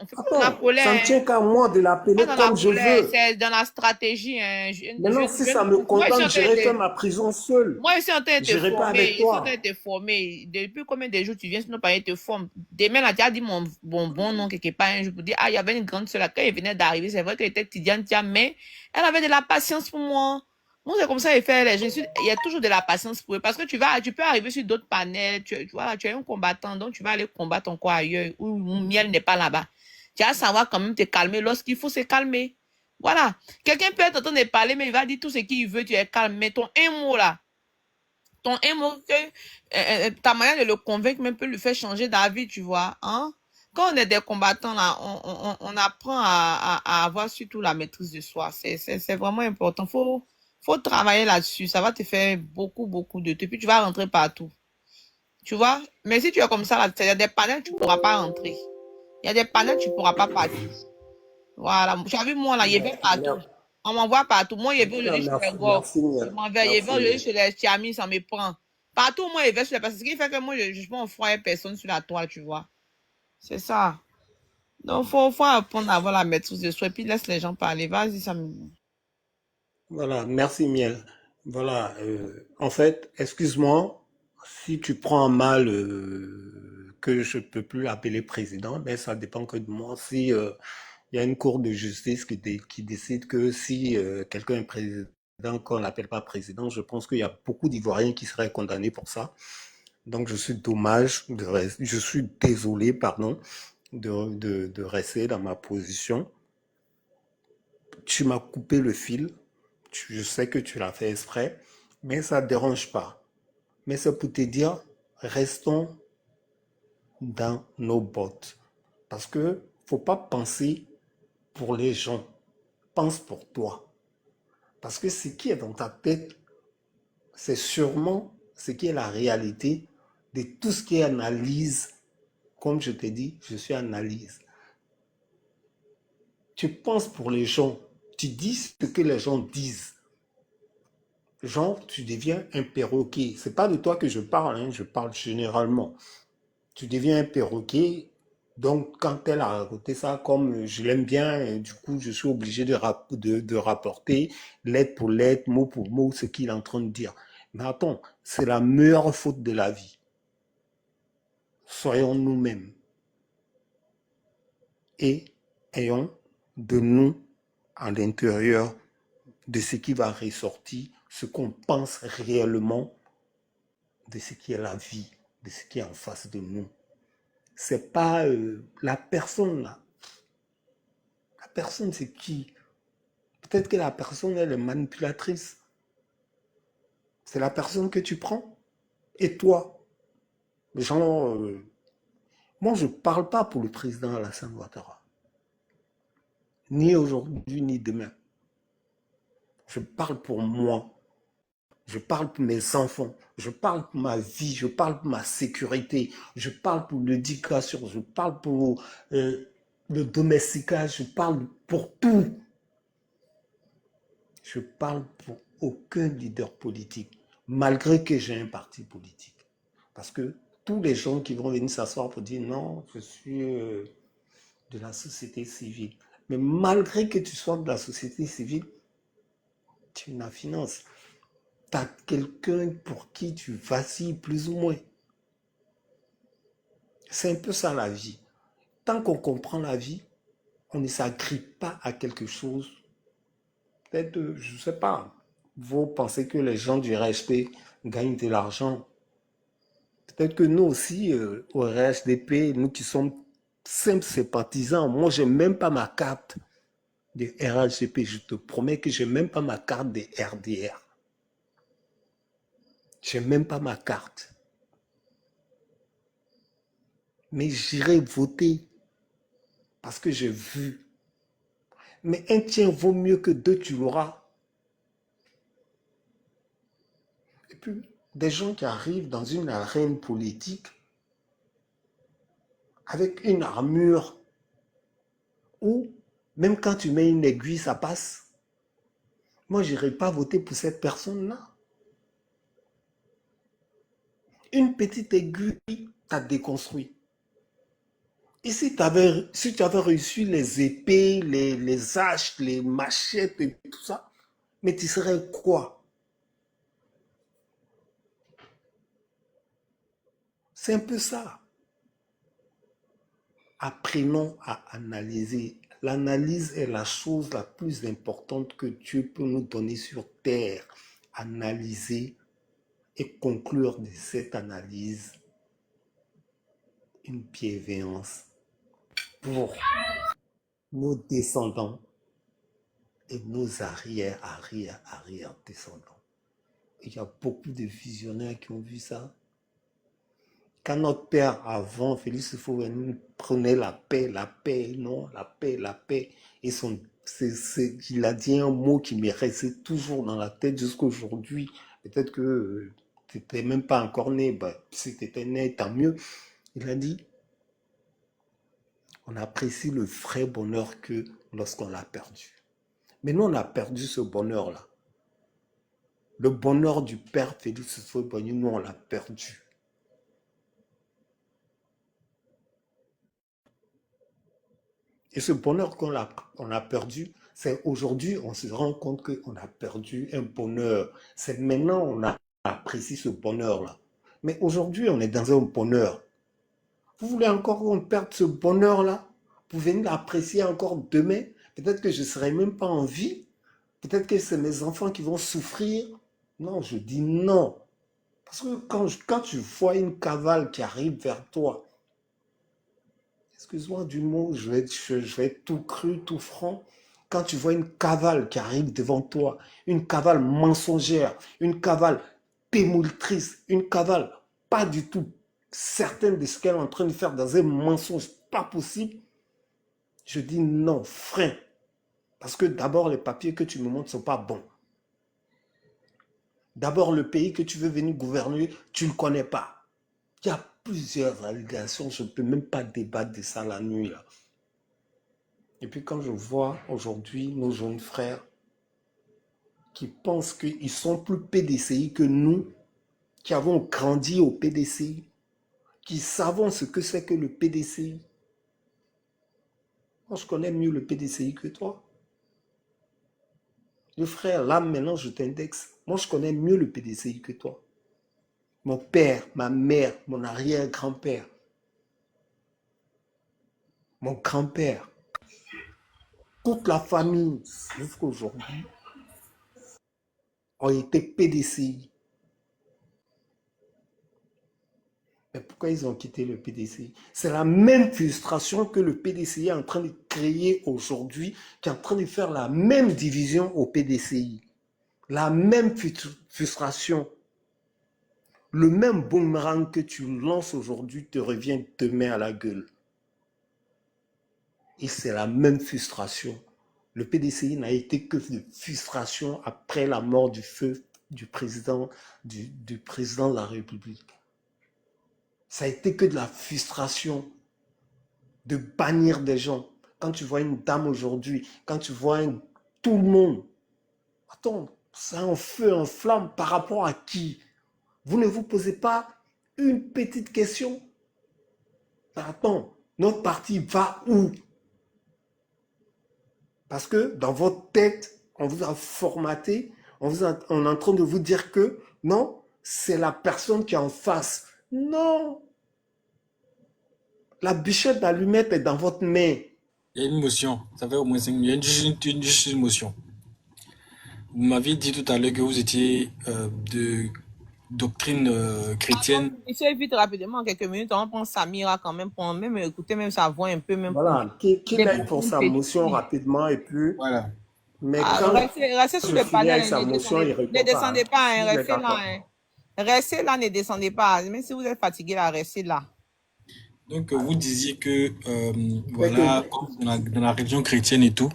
fait pas de la Attends, ça ne colère, hein. tient qu'à moi de Pas l'appeler dans la comme je colère, veux. c'est dans la stratégie, hein. Maintenant, si ça me Moi, je suis condamne, en train j'irai faire de ma prison seul. moi, je suis en train de te J'irai pas avec former. Je suis en train de toi. te former. Depuis combien de jours tu viens, sinon pas te forme. Demain, là, tu as dit mon bon nom quelque part un jour pour dire, ah, il y avait une grande sœur là, quand elle venait d'arriver, c'est vrai qu'elle était étudiante, tiens, mais elle avait de la patience pour moi. Moi, c'est comme ça, il fait les gens. Il y a toujours de la patience pour eux. Parce que tu peux arriver sur d'autres panels. Voilà, tu es un combattant, donc tu vas aller combattre encore ailleurs, où Miel n'est pas là-bas. Tu vas savoir quand même te calmer lorsqu'il faut se calmer. Voilà. Quelqu'un peut être en train de parler, mais il va dire tout ce qu'il veut, tu es calme. Mais ton un mot là, ton un mot, ta manière de le convaincre même peut lui faire changer d'avis, tu vois. Hein? Quand on est des combattants là, on apprend à avoir surtout la maîtrise de soi. C'est vraiment important. Faut travailler là-dessus. Ça va te faire beaucoup de trucs. Puis tu vas rentrer partout. Tu vois? Mais si tu es comme ça, là, il y a des panels, tu ne pourras pas rentrer. Il y a des panels, tu ne pourras pas partir. Voilà. Tu as vu, moi, là, il vais partout. On m'envoie partout. Moi, il vais aujourd'hui chez les Merci, gars. merci, Je Miel. m'en vais. Il Merci, va aujourd'hui Miel. chez les chiamis, ça me prend. Partout, moi, il va sur les personnes. Ce qui fait que moi, je peux envoyer personne sur la toile, tu vois. C'est ça. Donc, faut apprendre à avoir la maîtrise de soi et puis laisse les gens parler. Vas-y, ça me... Voilà, merci, Miel. Voilà, en fait, excuse-moi si tu prends mal que je peux plus l'appeler président, mais ça dépend que de moi. Si il y a une cour de justice qui décide que si quelqu'un est président, qu'on l'appelle pas président, je pense qu'il y a beaucoup d'Ivoiriens qui seraient condamnés pour ça. Donc je suis désolé, pardon, de rester dans ma position. Tu m'as coupé le fil. Je sais que tu l'as fait exprès, mais ça ne dérange pas. Mais c'est pour te dire, restons dans nos bottes. Parce que faut pas penser pour les gens. Pense pour toi. Parce que ce qui est dans ta tête, c'est sûrement ce qui est la réalité de tout ce qui est analyse. Comme je t'ai dit, je suis analyse. Tu penses pour les gens. Tu dis ce que les gens disent. Genre, tu deviens un perroquet. C'est pas de toi que je parle, hein, je parle généralement. Tu deviens un perroquet. Donc, quand elle a raconté ça, comme je l'aime bien, et du coup, je suis obligé de rapporter lettre pour lettre, mot pour mot, ce qu'il est en train de dire. Mais attends, c'est la meilleure faute de la vie. Soyons nous-mêmes et ayons de nous à l'intérieur de ce qui va ressortir, ce qu'on pense réellement de ce qui est la vie, de ce qui est en face de nous. C'est pas la personne là. La personne, c'est qui? Peut-être que la personne, elle est manipulatrice. C'est la personne que tu prends. Et toi, genre, moi, je ne parle pas pour le président Alassane Ouattara. Ni aujourd'hui, ni demain. Je parle pour moi. Je parle pour mes enfants. Je parle pour ma vie. Je parle pour ma sécurité. Je parle pour l'éducation. Je parle pour le domesticage. Je parle pour tout. Je parle pour aucun leader politique, malgré que j'ai un parti politique. Parce que tous les gens qui vont venir s'asseoir pour dire non, je suis de la société civile. Mais malgré que tu sois de la société civile, tu n'as finance. Tu as quelqu'un pour qui tu vacilles plus ou moins. C'est un peu ça la vie. Tant qu'on comprend la vie, on ne s'agrippe pas à quelque chose. Peut-être, je ne sais pas, vous pensez que les gens du RHP gagnent de l'argent. Peut-être que nous aussi, au RHDP, nous qui sommes simples sympathisants, moi, je n'ai même pas ma carte de RHDP. Je te promets que je n'ai même pas ma carte de RDR. Je n'ai même pas ma carte. Mais j'irai voter parce que j'ai vu. Mais un tien vaut mieux que deux, tu l'auras. Et puis, des gens qui arrivent dans une arène politique avec une armure où, même quand tu mets une aiguille, ça passe. Moi, je n'irai pas voter pour cette personne-là. Une petite aiguille t'a déconstruit. Et si tu avais reçu les épées, les haches, les machettes et tout ça, mais tu serais quoi? C'est un peu ça. Apprenons à analyser. L'analyse est la chose la plus importante que Dieu peut nous donner sur terre. Analyser et conclure de cette analyse une bienveillance pour nos descendants et nos arrière-descendants. Il y a beaucoup de visionnaires qui ont vu ça. Quand notre père avant, Félix Houphouët-Boigny, prenait la paix, non, la paix. Et il a dit un mot qui m'est resté toujours dans la tête jusqu'à aujourd'hui. Peut-être que tu n'étais même pas encore né. Bah, si tu étais né, tant mieux. Il a dit, on apprécie le vrai bonheur que lorsqu'on l'a perdu. Mais nous, on a perdu ce bonheur-là. Le bonheur du père Félix Houphouët-Boigny, nous, on l'a perdu. Et ce bonheur qu'on a perdu, c'est aujourd'hui, on se rend compte qu'on a perdu un bonheur. C'est maintenant on a apprécié ce bonheur-là. Mais aujourd'hui, on est dans un bonheur. Vous voulez encore qu'on perde ce bonheur-là pour venir l'apprécier encore demain? Peut-être que je ne serai même pas en vie. Peut-être que c'est mes enfants qui vont souffrir. Non, je dis non. Parce que quand tu vois une cavale qui arrive vers toi, excuse-moi du mot, je vais être tout cru, tout franc. Quand tu vois une cavale qui arrive devant toi, une cavale mensongère, une cavale pémolitrice, une cavale pas du tout certaine de ce qu'elle est en train de faire dans un mensonge pas possible, je dis non, frein. Parce que d'abord, les papiers que tu me montres ne sont pas bons. D'abord, le pays que tu veux venir gouverner, tu ne connais pas. Il y a plusieurs allégations, je ne peux même pas débattre de ça la nuit, là. Et puis quand je vois aujourd'hui nos jeunes frères qui pensent qu'ils sont plus PDCI que nous, qui avons grandi au PDCI, qui savons ce que c'est que le PDCI. Moi, je connais mieux le PDCI que toi. Le frère, là, maintenant, je t'indexe. Moi, je connais mieux le PDCI que toi. Mon père, ma mère, mon arrière-grand-père, mon grand-père, toute la famille, jusqu'à aujourd'hui, ont été PDCI. Mais pourquoi ils ont quitté le PDCI? C'est la même frustration que le PDCI est en train de créer aujourd'hui, qui est en train de faire la même division au PDCI. La même frustration. Le même boomerang que tu lances aujourd'hui te revient demain à la gueule. Et c'est la même frustration. Le PDCI n'a été que de frustration après la mort du feu du président de la République. Ça a été que de la frustration de bannir des gens. Quand tu vois une dame aujourd'hui, quand tu vois tout le monde, attends, c'est un feu, un flamme par rapport à qui? Vous ne vous posez pas une petite question? Attends, notre parti va où? Parce que dans votre tête, on vous a formaté, on est en train de vous dire que non, c'est la personne qui est en face. Non, la bichette d'allumette est dans votre main. Il y a une motion. Ça fait au moins 5 minutes. Il y a juste une motion. Vous m'aviez dit tout à l'heure que vous étiez de doctrine chrétienne. Monsieur, vite rapidement, en quelques minutes, on prend Samira quand même pour même écouter même sa voix un peu, même pour Voilà, qu'il aille pour sa motion rapidement et puis. Voilà. Mais quand restez sur je le finis panel, avec sa motion, il répond ne descendez pas, pas. restez là. Restez là, ne descendez pas. Même si vous êtes fatigué là, restez là. Donc, vous disiez que, voilà, dans la religion chrétienne et tout,